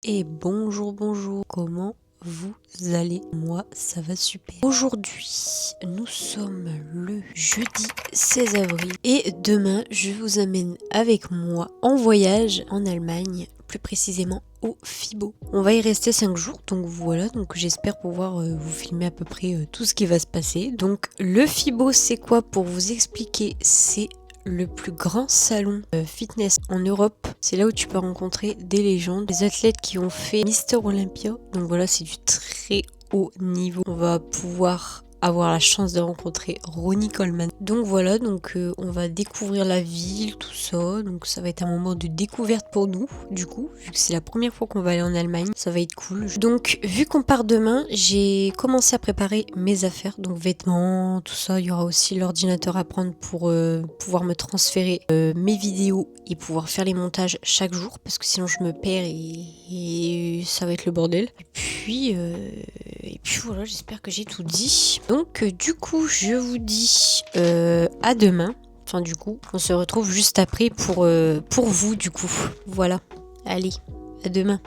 Et bonjour, comment vous allez? Moi, ça va super. Aujourd'hui, nous sommes le jeudi 16 avril et demain, je vous amène avec moi en voyage en Allemagne, plus précisément au FIBO. On va y rester 5 jours, donc voilà, donc j'espère pouvoir vous filmer à peu près tout ce qui va se passer. Donc le FIBO, c'est quoi pour vous expliquer? C'est le plus grand salon fitness en Europe. C'est là où tu peux rencontrer des légendes, des athlètes qui ont fait Mister Olympia. Donc voilà, c'est du très haut niveau. On va pouvoir avoir la chance de rencontrer Ronnie Coleman. Donc voilà, on va découvrir la ville, tout ça. Donc ça va être un moment de découverte pour nous, du coup, vu que c'est la première fois qu'on va aller en Allemagne. Ça va être cool. Donc vu qu'on part demain, j'ai commencé à préparer mes affaires, donc vêtements, tout ça. Il y aura aussi l'ordinateur à prendre pour pouvoir me transférer mes vidéos et pouvoir faire les montages chaque jour, parce que sinon je me perds et ça va être le bordel. Et puis voilà, j'espère que j'ai tout dit. Donc du coup, je vous dis à demain. Enfin du coup, on se retrouve juste après pour vous du coup. Voilà. Allez, à demain.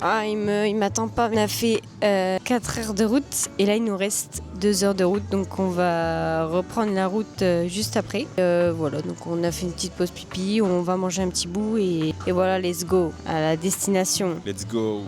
Ah, il m'attend pas. On a fait 4 heures de route et là il nous reste 2 heures de route, donc on va reprendre la route juste après. Voilà, donc on a fait une petite pause pipi, on va manger un petit bout et voilà, let's go à la destination. Let's go.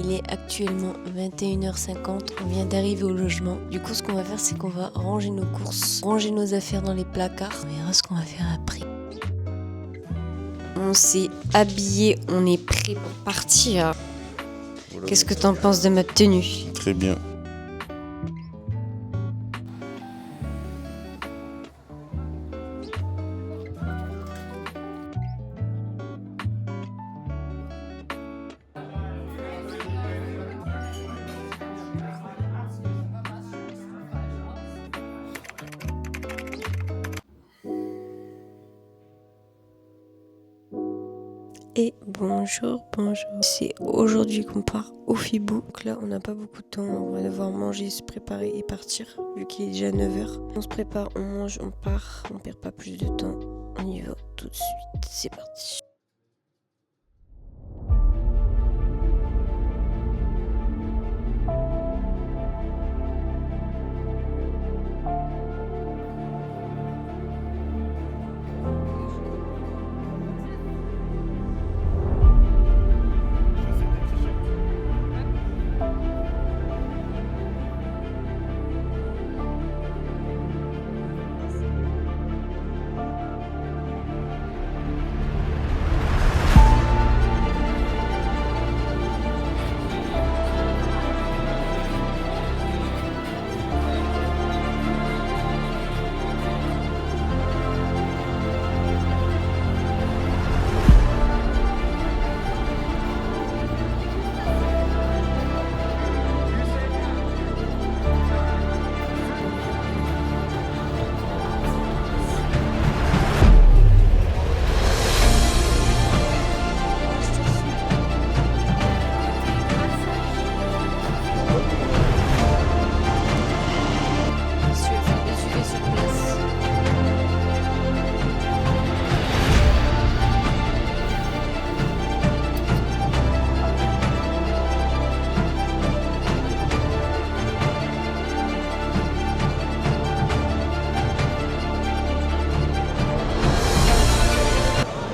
Il est actuellement 21h50, on vient d'arriver au logement. Du coup, ce qu'on va faire, c'est qu'on va ranger nos courses, ranger nos affaires dans les placards. On verra ce qu'on va faire après. On s'est habillé, on est prêt pour partir. Voilà. Qu'est-ce que t'en penses de ma tenue? Très bien. Et bonjour. C'est aujourd'hui qu'on part au FIBO. Donc là, on n'a pas beaucoup de temps. On va devoir manger, se préparer et partir, vu qu'il est déjà 9h. On se prépare, on mange, on part. On perd pas plus de temps. On y va tout de suite. C'est parti.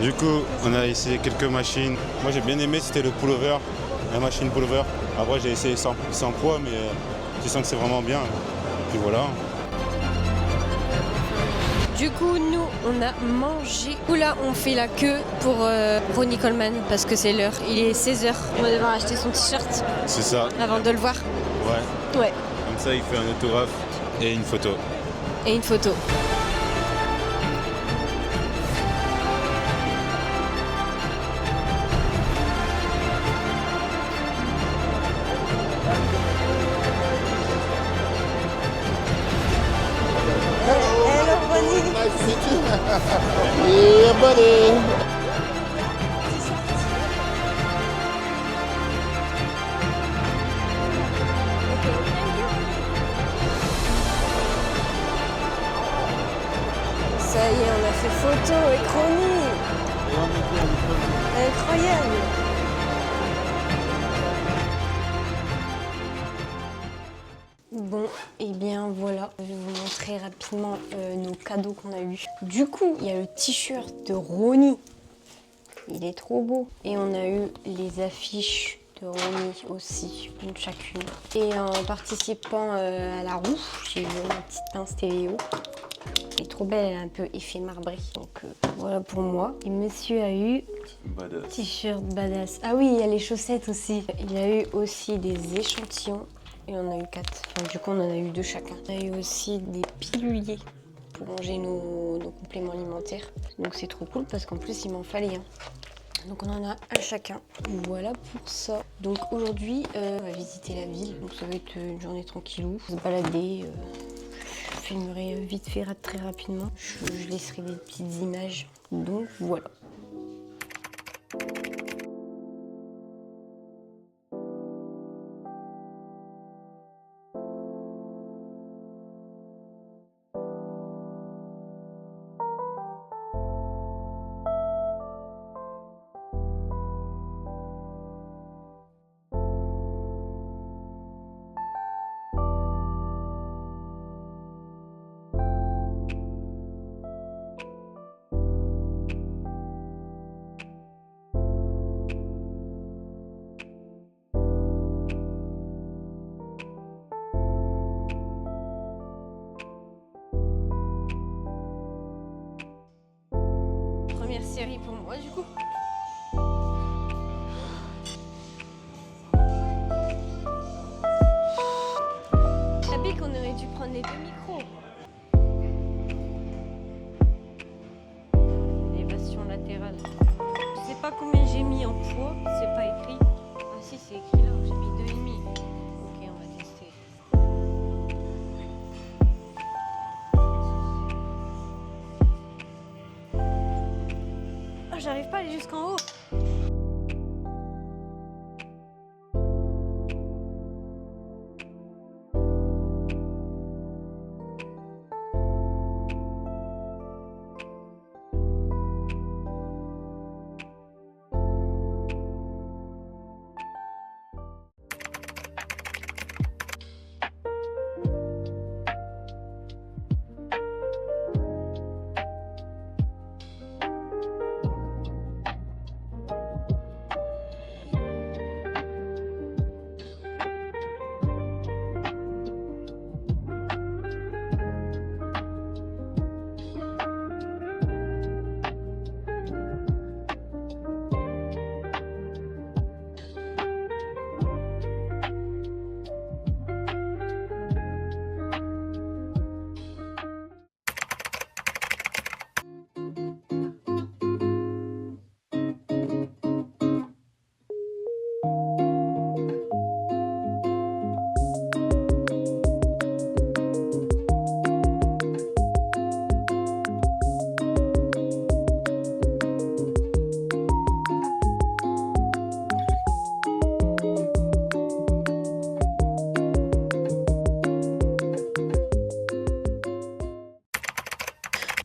Du coup, on a essayé quelques machines. Moi, j'ai bien aimé, c'était le pullover, la machine pullover. Après, j'ai essayé sans poids, mais tu sens que c'est vraiment bien. Et puis voilà. Du coup, nous, on a mangé. Là, on fait la queue pour Ronnie Coleman parce que c'est l'heure. Il est 16h. On va devoir acheter son t-shirt C'est ça. avant de le voir. Ouais. Ouais. Comme ça, il fait un autographe et une photo. Et une photo. Hello, Ronnie. Nice to meet you. Yeah, buddy. Ça y est, on a fait photo avec Ronnie. Incroyable. Bon, et bien voilà, je vais vous montrer rapidement nos cadeaux qu'on a eus. Du coup, il y a le t-shirt de Ronnie. Il est trop beau. Et on a eu les affiches de Ronnie aussi, une chacune. Et en participant à la roue, j'ai eu ma petite pince stéréo. Elle est trop belle, elle a un peu effet marbré. Donc voilà pour moi. Et monsieur a eu Badass. t-shirt badass. Ah oui, il y a les chaussettes aussi. Il y a eu aussi des échantillons. Et on a eu 4. Enfin, du coup, on en a eu 2 chacun. On a eu aussi des piluliers pour manger nos compléments alimentaires. Donc c'est trop cool parce qu'en plus, il m'en fallait un. Donc on en a un chacun. Voilà pour ça. Donc aujourd'hui, on va visiter la ville. Donc ça va être une journée tranquillou. Se balader. Je filmerai vite fait très rapidement. Je laisserai des petites images. Donc voilà. Première série pour moi du coup. Je savais qu'on aurait dû prendre les 2 micros. Élévation latérale. Je sais pas combien j'ai mis en poids, c'est pas écrit. Ah si, c'est écrit là, j'ai mis 2,5. Ok, on va tester. Oh, j'arrive pas à aller jusqu'en haut.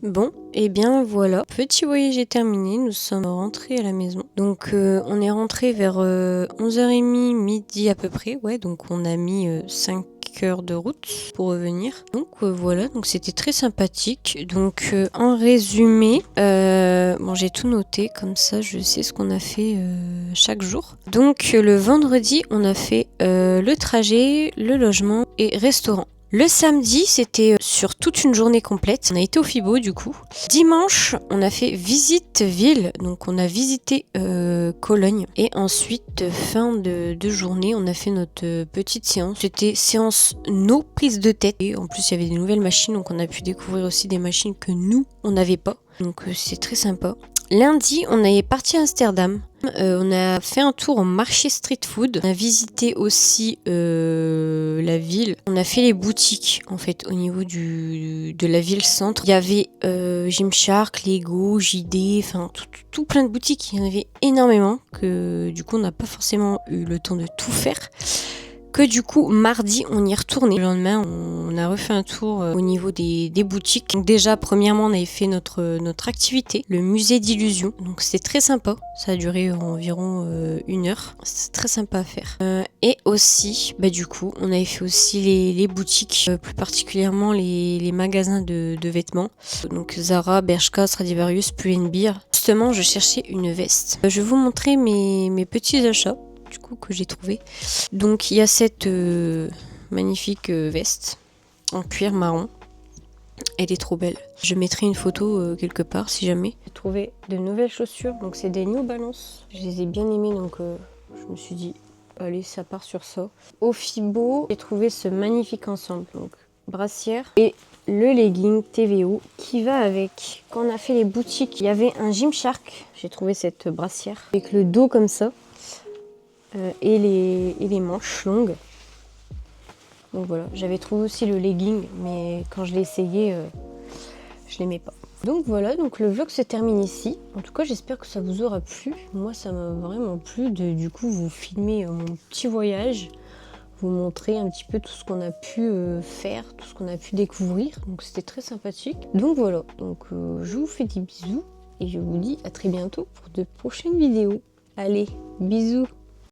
Bon, et bien voilà, petit voyage est terminé, nous sommes rentrés à la maison. Donc on est rentré vers 11h30, midi à peu près, ouais, donc on a mis 5 5 heures de route pour revenir. Donc voilà, donc c'était très sympathique. Donc en résumé, bon j'ai tout noté comme ça, je sais ce qu'on a fait chaque jour. Donc le vendredi, on a fait le trajet, le logement et restaurant. Le samedi, c'était sur toute une journée complète. On a été au Fibo du coup. Dimanche, on a fait visite ville. Donc on a visité Cologne. Et ensuite, fin de journée, on a fait notre petite séance. C'était séance no prise de tête. Et en plus, il y avait des nouvelles machines. Donc on a pu découvrir aussi des machines que nous, on n'avait pas. Donc c'est très sympa. Lundi, on est parti à Amsterdam. On a fait un tour au marché street food. On a visité aussi la ville. On a fait les boutiques en fait au niveau de la ville centre. Il y avait Gymshark, Lego, JD, enfin tout plein de boutiques. Il y en avait énormément que du coup on n'a pas forcément eu le temps de tout faire. Que du coup mardi on y est retourné. Le lendemain on a refait un tour au niveau des boutiques. Donc déjà premièrement on avait fait notre activité, le musée d'illusions. Donc c'était très sympa, ça a duré environ 1 heure. C'est très sympa à faire. Et aussi du coup on avait fait aussi les boutiques, plus particulièrement les magasins de vêtements. Donc Zara, Bershka, Stradivarius, Pull&Bear. Justement je cherchais une veste. Je vais vous montrer mes petits achats du coup que j'ai trouvé. Donc il y a cette magnifique veste en cuir marron. Elle est trop belle. Je mettrai une photo quelque part si jamais. J'ai trouvé de nouvelles chaussures. Donc c'est des New Balance. Je les ai bien aimées donc je me suis dit allez ça part sur ça. Au Fibo j'ai trouvé ce magnifique ensemble. Donc brassière et le legging TVO qui va avec. Quand on a fait les boutiques il y avait un Gymshark. J'ai trouvé cette brassière avec le dos comme ça. Et les manches longues. Donc voilà, j'avais trouvé aussi le legging, mais quand je l'ai essayé, je l'aimais pas. Donc voilà, donc le vlog se termine ici. En tout cas, j'espère que ça vous aura plu. Moi, ça m'a vraiment plu de du coup vous filmer mon petit voyage, vous montrer un petit peu tout ce qu'on a pu faire, tout ce qu'on a pu découvrir. Donc c'était très sympathique. Donc voilà, donc je vous fais des bisous et je vous dis à très bientôt pour de prochaines vidéos. Allez, bisous!